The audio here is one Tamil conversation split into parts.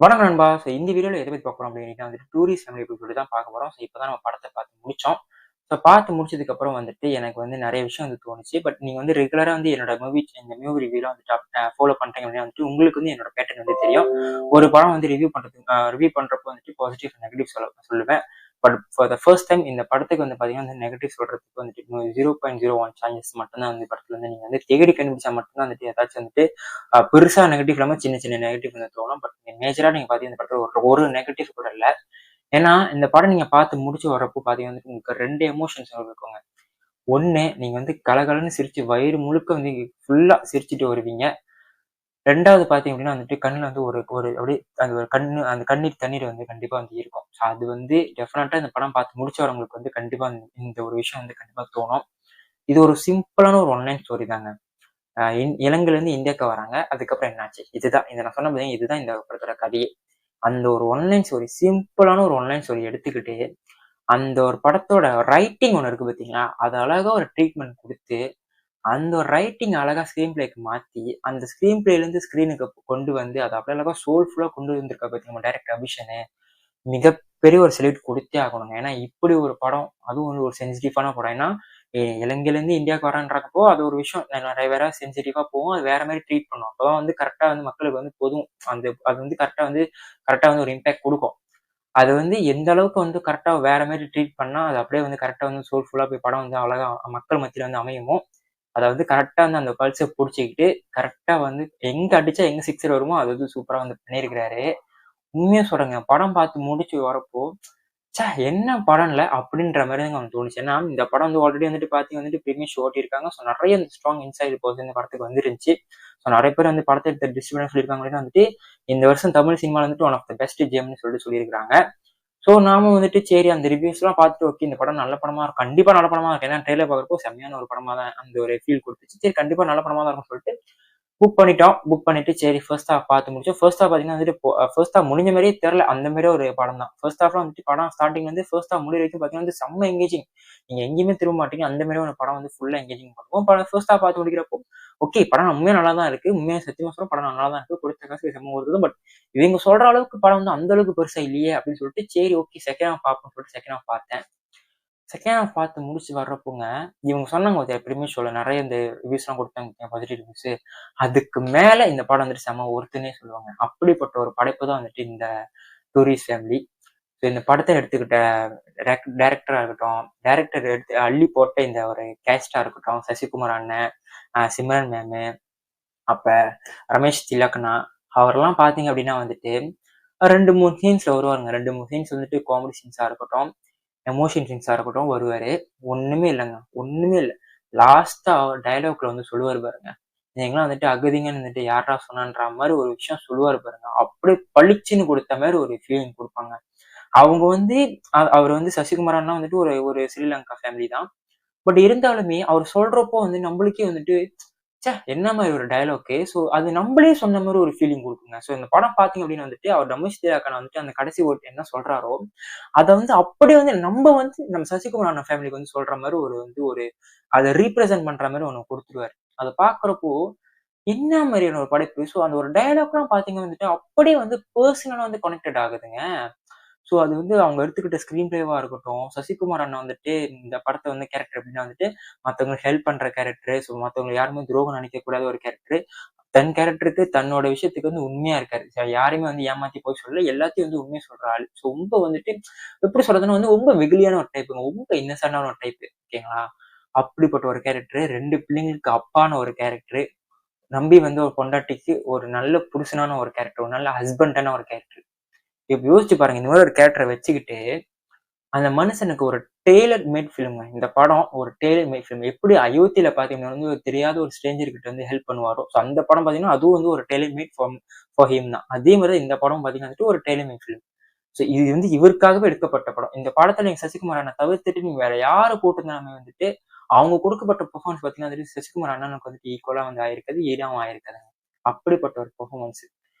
வணக்கம் நண்பா. இந்த வீடியோல எத பத்தி பார்க்க போறோம் அப்படின்னா வந்துட்டு டூரிஸ்ட் ஃபேமிலி பத்தி சொல்லி தான் பார்க்க போறோம். இப்பதான் நம்ம படத்த பார்த்து முடிச்சோம். பார்த்து முடிச்சதுக்கு அப்புறம் வந்துட்டு எனக்கு வந்து நெறைய விஷயம் வந்து தோணுச்சு. பட் நீங்க வந்து ரெகுலரா வந்து என்னோட இந்த மூவி ரிவ்யூலாம் வந்துட்டு ஃபாலோ பண்றீங்க அப்படின்னா வந்துட்டு உங்களுக்கு வந்து என்னோட பேட்டர்ன் வந்து தெரியும். ஒரு படம் வந்து ரிவ்யூ பண்றப்போ வந்துட்டு பாசிட்டிவ், நெகட்டிவ் சொல்லுவேன். But for the first time இந்த படத்துக்கு வந்து பார்த்தீங்கன்னா வந்து நெகட்டிவ் சொல்றதுக்கு வந்துட்டு 0.01 சான்சஸ் மட்டும் தான் வந்து படத்துல வந்து நீங்க வந்து தேடி கண்டுபிடிச்சா மட்டும் தான் வந்துட்டு ஏதாச்சும் வந்துட்டு பெருசா நெகட்டிவ் இல்லாம சின்ன சின்ன நெகட்டிவ் வந்து தோணும். பட் மேஜரா நீங்க பார்த்தீங்கன்னா இந்த படத்துல ஒரு நெகட்டிவ் கூட இல்ல. ஏன்னா இந்த படம் நீங்க பார்த்து முடிச்சு வரப்போ பார்த்தீங்கன்னா உங்களுக்கு 2 எமோஷன்ஸ் இருக்குங்க. ஒண்ணு நீங்க வந்து கலகலன்னு சிரிச்சு வயிறு முழுக்க வந்து ஃபுல்லா சிரிச்சுட்டு வருவீங்க. 2வது பார்த்தீங்க அப்படின்னா வந்துட்டு கண்ணுல வந்து ஒரு ஒரு அப்படியே அந்த கண்ணீர் தண்ணீர் வந்து கண்டிப்பா வந்து இருக்கும். அது வந்து டெஃபினட்டா இந்த படம் பார்த்து முடிச்சவங்களுக்கு வந்து கண்டிப்பா இந்த ஒரு விஷயம் வந்து கண்டிப்பா தோணும். இது ஒரு சிம்பிளான ஒரு ஒன் லைன் ஸ்டோரி தாங்க. இலங்கையிலேருந்து இந்தியாவுக்கு வராங்க. அதுக்கப்புறம் என்னாச்சு? இதுதான் இத நான் சொன்னேன் பாத்தீங்களா, இதுதான் இந்த படத்தோட கதையே. அந்த ஒரு ஒன் லைன் ஸ்டோரி சிம்பிளான ஒரு ஒன் லைன் ஸ்டோரி எடுத்துக்கிட்டு, அந்த ஒரு படத்தோட ரைட்டிங் ஒண்ணு இருக்கு பாத்தீங்களா? அத அழகா ஒரு ட்ரீட்மெண்ட் குடுத்து, அந்த ஒரு ரைட்டிங் அழகா ஸ்க்ரீன் பிளேக்கு மாத்தி, அந்த ஸ்க்ரீன் பிளேலேருந்து ஸ்க்ரீனுக்கு கொண்டு வந்து, அத அப்படியே அழகா சோல்ஃபுல்லா கொண்டு வந்திருக்காரு பாத்தீங்களா நம்ம டைரக்டர் அபிஷனு. மிகப்பெரிய ஒரு செல்யூட் குடுத்தே ஆகணுங்க. ஏன்னா, இப்படி ஒரு படம், அதுவும் வந்து ஒரு சென்சிட்டிவான படம். ஏன்னா, இலங்கையிலேருந்து இந்தியாவுக்கு வரான்றப்போ, அது ஒரு விஷயம் நெறைய பேரா சென்சிட்டிவா போகும். அது வேற மாரி ட்ரீட் பண்ணும். அப்பதான் வந்து கரெக்ட்டா வந்து மக்களுக்கு வந்து பொதுவும். அது வந்து கரெக்ட்டா வந்து ஒரு இம்பாக்ட் குடுக்கும். அது வந்து எந்த அளவுக்கு வந்து கரெக்ட்டா வேற மாரி ட்ரீட் பண்ணா, அது அப்படியே வந்து கரெக்ட்டா வந்து சோல்ஃபுல்லா போய் படம் வந்து அழகா மக்கள் மத்தியில வந்து அமையுமோ, அத வந்து கரெக்ட்டா வந்து அந்த பல்ஸ புடிச்சுக்கிட்டு, கரெக்ட்டா வந்து எங்க அடிச்சா எங்க சிக்ஸர் வருமோ, அது வந்து சூப்பரா வந்து பண்ணியிருக்கிறாரு. உண்மையா சொல்றேங்க. படம் பார்த்து முடிச்சு வரப்போ, என்ன படம்ல அப்படின்ற மாரி தாங்க எனக்கு தோணுச்சு. ஏன்னா, இந்த படம் வந்து ஆல்ரெடி வந்துட்டு வந்துட்டு பிரீமியர் ஷோ ஓட்டியிருக்காங்க. நெறைய ஸ்ட்ராங் இன்சைட் பர்சன் இந்த படத்துக்கு வந்துருந்துச்சு. நெறைய பேர் வந்து படத்த எடுத்த டிஸ்ட்ரிபியூட்டர் சொல்லியிருக்காங்க வந்துட்டு, இந்த வருஷம் தமிழ் சினிமால வந்துட்டு ஒன் ஆஃப் த பெஸ்ட் ஜெம்ன்னு சொல்லியிருக்காங்க. நாம வந்துட்டு சரி அந்த ரிவ்யூஸ்லாம் பார்த்துட்டு ஓகே இந்த படம் நல்ல படமா இருக்கும். கண்டிப்பா நல்ல படமா இருக்கும். ஏன்னா ட்ரெய்லர் பார்க்குறப்போ செம்மையான ஒரு படமா தான் அந்த ஒரு ஃபீல் குடுத்துச்சு. சரி கண்டிப்பா நல்ல படமா தான் இருக்கும்னு சொல்லிட்டு புக் பண்ணிட்டோம். புக் பண்ணிட்டு சரி ஃபர்ஸ்ட் ஹாஃப் பார்த்து முடிச்சோம். ஃபர்ஸ்ட் ஹாஃப் பார்த்தீங்கன்னா வந்துட்டு ஃபர்ஸ்ட் ஹாஃப் முடிஞ்ச மாரியே தெரியல. அந்த மாரியே ஒரு படம் தான். ஃபர்ஸ்ட் ஹாஃப்லாம் வந்துட்டு படம் ஸ்டார்ட்டிங்லேருந்து ஃபர்ஸ்ட் ஹாஃப் முடியிற வரைக்கும் பார்த்தீங்கன்னா வந்து செம்ம எங்கேஜிங். நீங்க எங்கேயுமே திரும்ப மாட்டீங்க. அந்த மாரி ஒரு படம் வந்து ஃபுல்லா எங்கேஜிங் பண்ணுவோம். படம் ஃபர்ஸ்ட் ஹாஃப் பார்த்து முடிக்கிறப்போ, ஓகே படம் உண்மையா நல்லா தான் இருக்கு. உண்மையா சத்தியமா சொல்றேன் படம் நல்லா தான் இருக்கு. கொடுத்த காசுக்கு செம்ம வருது. பட் இவங்க சொல்ற அளவுக்கு படம் வந்து அந்த அளவுக்கு பெருசா இல்லையே அப்படின்னு சொல்லிட்டு சரி ஓகே செகண்ட் ஹாஃப் பார்ப்போம்னு சொல்லிட்டு செகண்ட் ஹாஃப் பார்த்தேன். செகண்ட் ஹாஃப் பார்த்து முடிச்சு வர்றப்போங்க, இவங்க சொன்னாங்க பாத்தியா ப்ரீமியர் ஷோல நெறைய இந்த ரிவ்யூஸ்லாம் குடுத்தாங்க பாத்தியா பாசிட்டிவ் ரிவ்யூஸு. அதுக்கு மேல இந்த படம் வந்துட்டு செம்ம ஒர்த்துன்னே சொல்லுவாங்க. அப்படிப்பட்ட ஒரு படைப்பு தான் வந்துட்டு இந்த டூரிஸ்ட் ஃபேமிலி. இந்த படத்த எடுத்துக்கிட்ட டைரக்டரா இருக்கட்டும், டைரக்டர் எடுத்து அள்ளி போட்ட இந்த ஒரு கேஸ்ட்டா இருக்கட்டும், சசிகுமார் அண்ணன், சிம்ரன் மேமு, அப்ப ரமேஷ் திலக்னா, அவரெல்லாம் பார்த்தீங்க அப்படின்னா வந்துட்டு, 2, 3 சீன்ஸ்ல வருவாருங்க. 2, 3 சீன்ஸ் வந்துட்டு காமெடி சீன்ஸா இருக்கட்டும், எமோஷன் சீன்ஸா இருக்கட்டும் வருவாரு. ஒண்ணுமே இல்லங்க. ஒண்ணுமே இல்ல. லாஸ்ட்டா டயலாக்ல வந்து சொல்லுவாரு பாருங்க. நீங்கலாம் வந்துட்டு அகதிங்கன்னு வந்துட்டு யார்றா சொன்னான்ற மாரி ஒரு விஷயம் சொல்லுவாரு பாருங்க. அப்படியே பளிச்சுன்னு குடுத்த மாரி ஒரு ஃபீலிங் குடுப்பாங்க. அவங்க வந்து அவரு வந்து சசிகுமார் அண்ணா வந்துட்டு ஒரு ஒரு ஸ்ரீலங்கா ஃபேமிலி தான். பட் இருந்தாலுமே அவர் சொல்றப்போ வந்து நம்மளுக்கே வந்துட்டு என்ன மாரி ஒரு டயலாக்கு. அது நம்பளே சொன்ன மாரி ஒரு ஃபீலிங் குடுக்குங்க. இந்த படம் பார்த்தீங்க அப்டின்னா வந்துட்டு, அவர் தனுஷ் திவாகர் வந்துட்டு அந்த கடைசி ஓட்டு என்ன சொல்றாரோ, அத வந்து அப்படியே வந்து நம்ம சசிகுமார் அண்ணன் ஃபேமிலிக்கு வந்து சொல்ற மாரி ஒரு அத ரீப்ரசன்ட் பண்ற மாரி ஒண்ணு குடுத்துருவாரு. அத பார்க்குறப்போ, என்ன மாரியான ஒரு படைப்பு. அந்த ஒரு டயலாக்லாம் பார்த்தீங்க வந்துட்டு, அப்படியே வந்து பெர்சனலா வந்து கனெக்டட் ஆகுதுங்க. அது வந்து அவங்க எடுத்துக்கிட்ட ஸ்க்ரீன் பிளேவா இருக்கட்டும், சசிகுமார் அண்ணன் வந்துட்டு இந்த படத்த வந்து கேரக்டர் எப்படின்னா வந்துட்டு, மத்தவங்களுக்கு ஹெல்ப் பண்ற கேரக்டரு. மத்தவங்க யாருமே துரோகம் நினைக்கக்கூடாத ஒரு கேரக்டரு. தன் கேரக்டருக்கு தன்னோட விஷயத்துக்கு வந்து உண்மையா இருக்காரு. யாரையுமே வந்து ஏமாத்தி போய் சொல்லல. எல்லாத்தையும் வந்து உண்மைய சொல்ற ஆளு. ரொம்ப வந்துட்டு எப்படி சொல்றதுன்னா வந்து ரொம்ப வெகுளியான ஒரு டைப்புங்க. ரொம்ப இன்னசென்ட்டான ஒரு டைப்பு. ஓகேங்களா? அப்படிப்பட்ட ஒரு கேரக்டரு. 2 பிள்ளைங்களுக்கு அப்பான ஒரு கேரக்டரு. நம்பி வந்து ஒரு பொண்டாட்டிக்கு ஒரு நல்ல புருஷனான ஒரு கேரக்டர். ஒரு நல்ல ஹஸ்பண்டான ஒரு கேரக்டர். இப்ப யோசிச்சு பாருங்க. இந்த மாரி ஒரு கேரக்டர வச்சுக்கிட்டு அந்த மனுஷனுக்கு ஒரு டெய்லர் மேட் ஃபிலிம்ங்க. இந்த படம் ஒரு டெய்லர் மேட் ஃபிலிம். எப்படி அயோத்தியில பார்த்தீங்கன்னா வந்து ஒரு தெரியாத ஒரு ஸ்ட்ரேஞ்சர் கிட்ட வந்து ஹெல்ப் பண்ணுவாரோ, அந்த படம் பார்த்தீங்கன்னா, அதுவும் வந்து ஒரு டெய்லர் மேட் ஃபார் ஹிம் தான். அதே மாரி தான் இந்த படம் பார்த்தீங்கன்னா வந்துட்டு ஒரு டெய்லர் மேட் ஃபிலிம். இது வந்து இவருக்காகவே எடுக்கப்பட்ட படம். இந்த படத்துல நீங்க சசிகுமார் அண்ணன தவிர்த்துட்டு நீங்க வேற யார போட்டிருந்தாலுமே வந்துட்டு, அவங்க குடுக்கப்பட்ட பெர்ஃபார்மன்ஸ் பார்த்தீங்கன்னா வந்துட்டு சசிகுமார் அண்ணனுக்கு வந்துட்டு ஈக்குவலா வந்து ஆயிருக்காது. ஈடாவும் ஆயிருக்காதுங்க. அப்படிப்பட்ட ஒரு பெர்ஃபார்மன்ஸ்.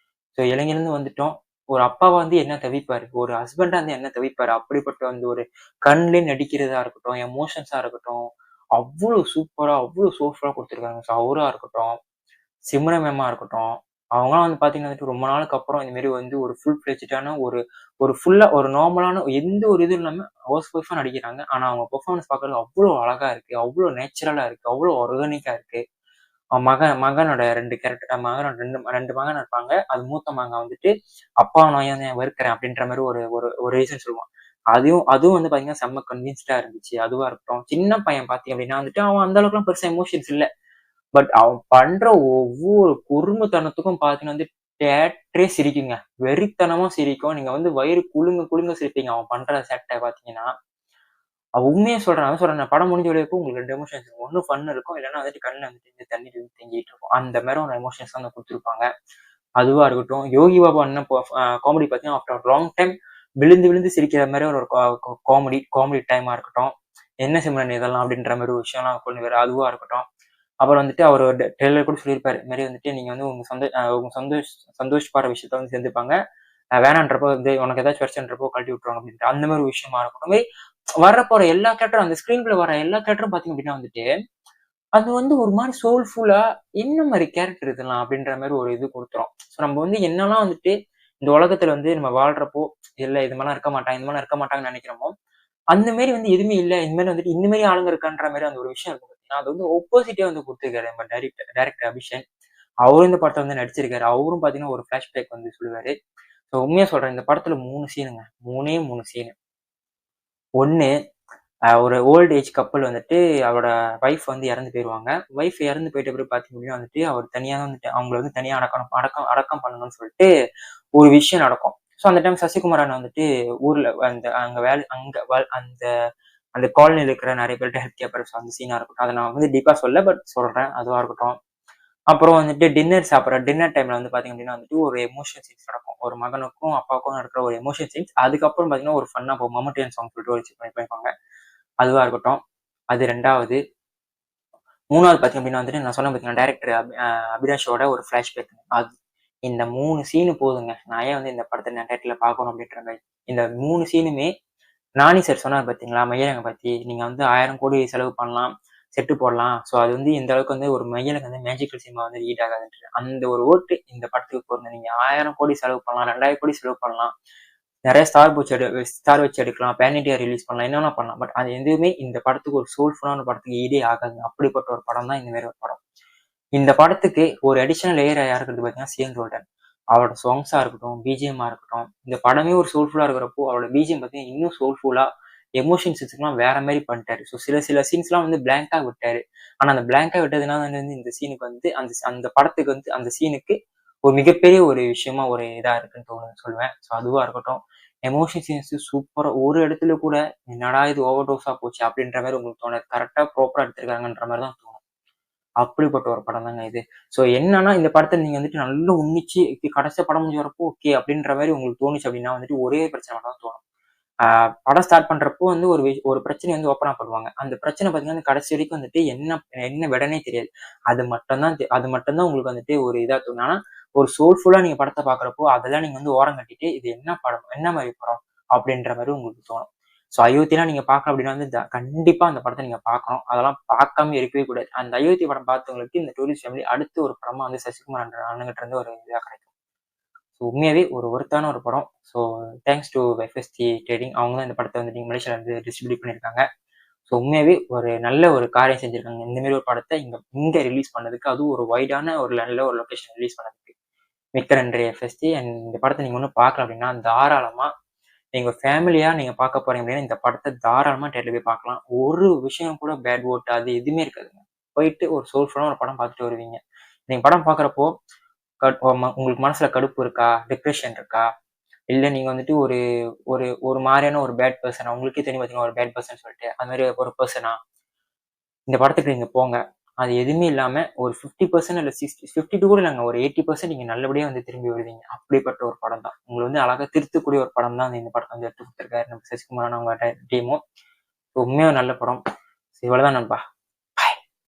இலங்கையிலருந்து வந்துட்டோம். ஒரு அப்பாவா வந்து என்ன தவிப்பாரு? ஒரு ஹஸ்பண்டா வந்து என்ன தவிப்பாரு? அப்படிப்பட்ட அந்த ஒரு கண்லயே நடிக்கிறதா இருக்கட்டும், எமோஷன்ஸா இருக்கட்டும், அவ்ளோ சூப்பரா, அவ்ளோ சோல்ஃபுல்லா குடுத்துருக்காங்க. அவரா இருக்கட்டும், சிம்ரன் மேமா இருக்கட்டும். அவங்கலாம் வந்து பார்த்தீங்கன்னா வந்துட்டு ரொம்ப நாளுக்கு அப்புறம் இந்த மாரி வந்து ஒரு ஃபுல் ஃப்ளெட்ஜ்டான ஒரு ஒரு ஃபுல்லா ஒரு நார்மலான எந்த ஒரு இதுவும் இல்லாம ஹவுஸ் ஒய்ஃபா நடிக்கிறாங்க. ஆனா அவங்க பெர்ஃபார்மன்ஸ் பார்க்கறதுக்கு அவ்ளோ அழகா இருக்கு. அவ்ளோ நேச்சுரலா இருக்கு. அவ்ளோ ஆர்கானிக்கா இருக்கு. மகனோட 2 கேரக்டர் மகனோட 2 மகன் இருப்பாங்க. அது மூத்த மகன் வந்துட்டு, "அப்பா நான் வந்து வெறுக்கிறேன்" அப்படின்ற மாரி ஒரு ஒரு ஒரு ரீசன் சொல்லுவான். அதுவும் வந்து பார்த்தீங்கன்னா, செம்ம கன்வின்ஸ்டா இருந்துச்சு. அதுவா இருக்கட்டும். சின்ன பையன் பார்த்தீங்க அப்படின்னா வந்துட்டு, அவன் அந்த அளவுக்குலாம் பெருசா எமோஷன்ஸ் இல்ல. பட் அவன் பண்ற ஒவ்வொரு குறும்புத்தனத்துக்கும் பார்த்தீங்கன்னா வந்து, தியேட்டரே சிரிக்குங்க. வெறித்தனமா சிரிக்கும். நீங்க வந்து வயிறு குலுங்க குலுங்க சிரிப்பீங்க. அவன் பண்ற சேட்டை பார்த்தீங்கன்னா. உண்மையா சொல்றேன். அதான் சொல்றேனே படம் முடிஞ்ச வரைக்கும் உங்களுக்கு 2 எமோஷன்ஸ் இருக்கும். ஒண்ணு ஃபன் இருக்கும். இல்லன்னா வந்துட்டு கண்ணுல வந்துட்டு தண்ணீர் வந்து தேங்கிட்டு இருக்கும். அந்த மாரி ஒரு எமோஷன்ஸ் தான் குடுத்துருப்பாங்க. அதுவா இருக்கட்டும். யோகி பாபு அண்ணன் காமெடி பார்த்தீங்கன்னா, ஆஃப்டர் லாங் டைம் விழுந்து விழுந்து சிரிக்கிற மாரி ஒரு காமெடி டைமா இருக்கட்டும். "என்ன சிம்ரன் இதெல்லாம்?" அப்படின்ற மாரி ஒரு விஷயம்லாம் பண்ணுவாரு. அதுவா இருக்கட்டும். அப்புறம் வந்துட்டு அவரு ட்ரெய்லர் கூட சொல்லியிருப்பாரு. இந்த மாரி வந்துட்டு நீங்க வந்து உங்க சந்தோஷப்படுற விஷயத்த வந்து சேர்ந்துப்பாங்க. வேணான்றப்போ வந்து உனக்கு ஏதாச்சும் பிரச்சனைன்றப்போ கழட்டி விட்டுருவாங்க அப்படின்ட்டு. அந்த மாரி ஒரு விஷயமா இருக்கட்டும். வரப்போற எல்லா கேரக்டரும் அந்த ஸ்க்ரீன்குள்ள வர எல்லா கேரக்டரும் பார்த்தீங்க அப்படின்னா வந்துட்டு, அது வந்து ஒரு மாரி சோல்ஃபுல்லா என்ன மாரி கேரக்டர் இதெல்லாம் அப்படின்ற மாரி ஒரு இது குடுத்துரும். ஸோ நம்ம வந்து என்னலாம் வந்துட்டு இந்த உலகத்துல வந்து நம்ம வாழ்றப்போ, இல்ல இது மாரிலாம் இருக்க மாட்டாங்க, இந்த மாரிலாம் இருக்க மாட்டாங்கன்னு நெனைக்கிறோமோ, அந்த மாரி வந்து எதுவுமே இல்ல. இந்த மாரி வந்துட்டு இந்த மாரி ஆளுங்க இருக்கான்ற மாரி அந்த ஒரு விஷயம் இருக்கும் பார்த்தீங்கன்னா, அது வந்து ஆப்போசிட்டா வந்து குடுத்திருக்காரு நம்ம டைரக்டர் அபிஷேக். அவரும் இந்த படத்துல வந்து நடிச்சிருக்காரு. அவரும் பார்த்தீங்கன்னா, ஒரு ஃபிளாஷ்பேக் வந்து சொல்லுவாரு. ஸோ உண்மையா சொல்றேன். இந்த படத்துல 3 சீனுங்க. 3 சீனு. 1 ஒரு ஓல்ட் ஏஜ் கப்புள் வந்துட்டு அவரோட வைஃப் வந்து இறந்து போயிருவாங்க. வைஃப் இறந்து போயிட்ட பிறகு பார்த்தீங்க அப்படின்னா வந்துட்டு, அவர் தனியா தான் வந்துட்டு அவங்கள வந்து தனியா அடக்கணும் அடக்கம் அடக்கம் பண்ணணும்னு சொல்லிட்டு ஒரு விஷயம் நடக்கும். ஸோ அந்த டைம் சசிகுமார் அண்ணன் வந்துட்டு ஊர்ல அந்த அங்க வேலை அங்க அந்த அந்த காலனில இருக்கிற நெறைய பேர்ட்ட ஹெல்ப் கேட்பாரு. ஸோ அந்த சீனா இருக்கட்டும். அத நான் வந்து டீப்பா சொல்லல. பட் சொல்றேன். அதுவா இருக்கட்டும். அப்புறம் வந்துட்டு டின்னர் டைம்ல வந்து பார்த்தீங்க அப்படின்னா வந்துட்டு ஒரு எமோஷனல் சீன்ஸ் நடக்கும். ஒரு மகனுக்கும், அப்பாவுக்கும் நடக்கிற ஒரு எமோஷனல் சீன்ஸ். அதுக்கப்புறம் பார்த்தீங்கன்னா, ஒரு ஃபன்னா இப்போ மம்முட்டியன் சாங் சொல்லிட்டு ஒரு பண்ணியிருப்பாங்க. அதுவா இருக்கட்டும். அது 2வது. 3வது பார்த்தீங்க அப்படின்னா வந்துட்டு நான் சொன்னேன் பார்த்தீங்களா, டைரக்டர் அபிலாஷோட ஒரு ஃபிளாஷ்பேக். அது இந்த 3 சீனு போதுங்க. நான் ஏன் வந்து இந்த படத்த நான் தியேட்டர்ல பார்க்கணும் அப்படின்ற மாரி. இந்த 3 சீனுமே நானி சார் சொன்னாரு பார்த்தீங்களா, மையரங்க பத்தி. நீங்க வந்து 1000 கோடி செலவு பண்ணலாம், செட்டு போடலாம். ஸோ அது வந்து இந்த அளவுக்கு வந்து ஒரு மையலுக்கு வந்து மேஜிக்கல் சினிமா வந்து ஈடு ஆகாதுன்ட்டு. அந்த ஒரு ஓட்டு இந்த படத்துக்கு போதுங்க. நீங்க 1000 கோடி செலவு பண்ணலாம், 2000 கோடி செலவு பண்ணலாம். நெறைய ஸ்டார் வச்சு எடுக்கலாம். பேன் இண்டியா ரிலீஸ் பண்ணலாம். என்ன வேணா பண்ணலாம். பட் அது எதுவுமே இந்த படத்துக்கு ஒரு சோல்ஃபுல்லான படத்துக்கு ஈடே ஆகாதுங்க. அப்படிப்பட்ட ஒரு படம் தான் இந்த மாரி ஒரு படம். இந்த படத்துக்கு ஒரு அடிஷனல் லேயர் யார் இருக்கிறது பார்த்தீங்கன்னா, சிஎன் ரோல்டன். அவரோட சாங்ஸா இருக்கட்டும், பிஜிஎம்மா இருக்கட்டும். இந்த படமே ஒரு சோல்ஃபுல்லா இருக்கிறப்போ, அவரோட பிஜிஎம் பார்த்தீங்கன்னா, இன்னும் சோல்ஃபுல்லா எமோஷன் சீன்ஸ்லாம் வேற மாரி பண்ணிட்டாரு. ஸோ சில சில சீன்ஸ்லாம் வந்து பிளாங்க்கா விட்டாரு. ஆனா அந்த பிளாங்க்கா விட்டதுனால வந்து இந்த சீனுக்கு வந்து அந்த படத்துக்கு வந்து அந்த சீனுக்கு ஒரு மிகப்பெரிய ஒரு விஷயமா ஒரு இதா இருக்குன்னு சொல்லுவேன். ஸோ அதுவா இருக்கட்டும். எமோஷன் சீன்ஸ் சூப்பரா ஒரு இடத்துல கூட என்னடா இது ஓவர் டோஸா போச்சு அப்படின்ற மாரி உங்களுக்கு தோணாது. கரெக்ட்டா ப்ராப்பரா எடுத்திருக்காங்கன்ற மாரி தான் தோணும். அப்படிப்பட்ட ஒரு படம் தாங்க இது. ஸோ என்னன்னா, இந்த படத்த நீங்க வந்துட்டு நல்லா உன்னிச்சு கடைசியா படம் முடிஞ்சு வரப்போ, ஓகே அப்படின்ற மாரி உங்களுக்கு தோணுச்சு அப்படின்னா வந்துட்டு ஒரே பிரச்சனை மட்டும் தான் தோணும். ஆ படம் ஸ்டார்ட் பண்றப்போ வந்து ஒரு பிரச்சனைய வந்து ஓப்பனா பண்ணுவாங்க. அந்த பிரச்சனை பார்த்தீங்கன்னா, கடைசி வரைக்கும் வந்துட்டு என்ன என்ன விடனே தெரியாது. அது மட்டும் தான் உங்களுக்கு வந்துட்டு ஒரு இதா தோணும். ஆனா, ஒரு சோல்ஃபுல்லா நீங்க படத்த பார்க்குறப்போ, அதெல்லாம் நீங்க வந்து ஓரம் கட்டிட்டு, இது என்ன படம்? என்ன மாரி படம்? அப்படின்ற மாரி உங்களுக்கு தோணும். ஸோ அயோத்திலாம் நீங்க பார்க்கணும் அப்படின்னா வந்து கண்டிப்பா அந்த படத்த நீங்க பார்க்கணும். அதெல்லாம் பார்க்காம இருக்கவே கூடாது. அந்த அயோத்தி படம் பார்த்தவங்களுக்கு இந்த டூரிஸ்ட் ஃபேமிலி அடுத்து ஒரு படமா வந்து சசிகுமார் அண்ணன்கிட்ட இருந்து ஒரு இதா கிடைக்கும். ஸோ உண்மையாவே ஒரு ஒர்த்தான ஒரு படம். So thanks to FST trading. அவங்க தான் இந்த படத்த வந்துட்டு மலேசியால வந்து டிஸ்ட்ரிபியூட் பண்ணியிருக்காங்க. ஸோ உண்மையாவே ஒரு நல்ல ஒரு காரியம் செஞ்சிருக்காங்க. இந்த மாரி ஒரு படத்த இங்க ரிலீஸ் பண்ணதுக்கு, அதுவும் ஒரு வைடான ஒரு நல்ல ஒரு லொகேஷன் ரிலீஸ் பண்ணதுக்கு. மிக்க நன்றி எஃப்எஸ்டி. அண்ட் இந்த படத்த நீங்க இன்னும் பார்க்கல அப்படின்னா, தாராளமா நீங்க ஃபேமிலியா நீங்க பார்க்க போறீங்க அப்படின்னா, இந்த படத்த தாராளமா தியேட்டர்ல போய் பார்க்கலாம். ஒரு விஷயம் கூட பேட் வேர்ட் அது எதுவுமே இருக்காதுங்க. போயிட்டு ஒரு சோல்ஃபுல்லான ஒரு படம் பார்த்துட்டு வருவீங்க. நீங்க படம் பார்க்குறப்போ, உங்களுக்கு மனசுல கடுப்பு இருக்கா? டிப்ரஷன் இருக்கா? இல்ல நீங்க வந்துட்டு ஒரு ஒரு ஒரு மாரியான ஒரு பேட் பெர்சனா? உங்களுக்கே தெரியும் பார்த்தீங்களா, ஒரு பேட் பெர்சன் சொல்லிட்டு. அது மாரி ஒரு பெர்சனா? இந்த படத்துக்கு நீங்க போங்க. அது எதுவுமே இல்லாம ஒரு 50% இல்ல 52 கூட இல்லங்க. ஒரு 80% நீங்க நல்லபடியா வந்து திரும்பி வருவீங்க. அப்படிப்பட்ட ஒரு படம் தான். உங்கள வந்து அழகா திருத்தக்கூடிய ஒரு படம் தான் இந்த படத்த வந்து எடுத்து குடுத்துருக்காரு நம்ம சசிகுமார் அண்ணா அவங்க டீமும். உண்மையா நல்ல படம். இவ்வளவுதான் நண்பா.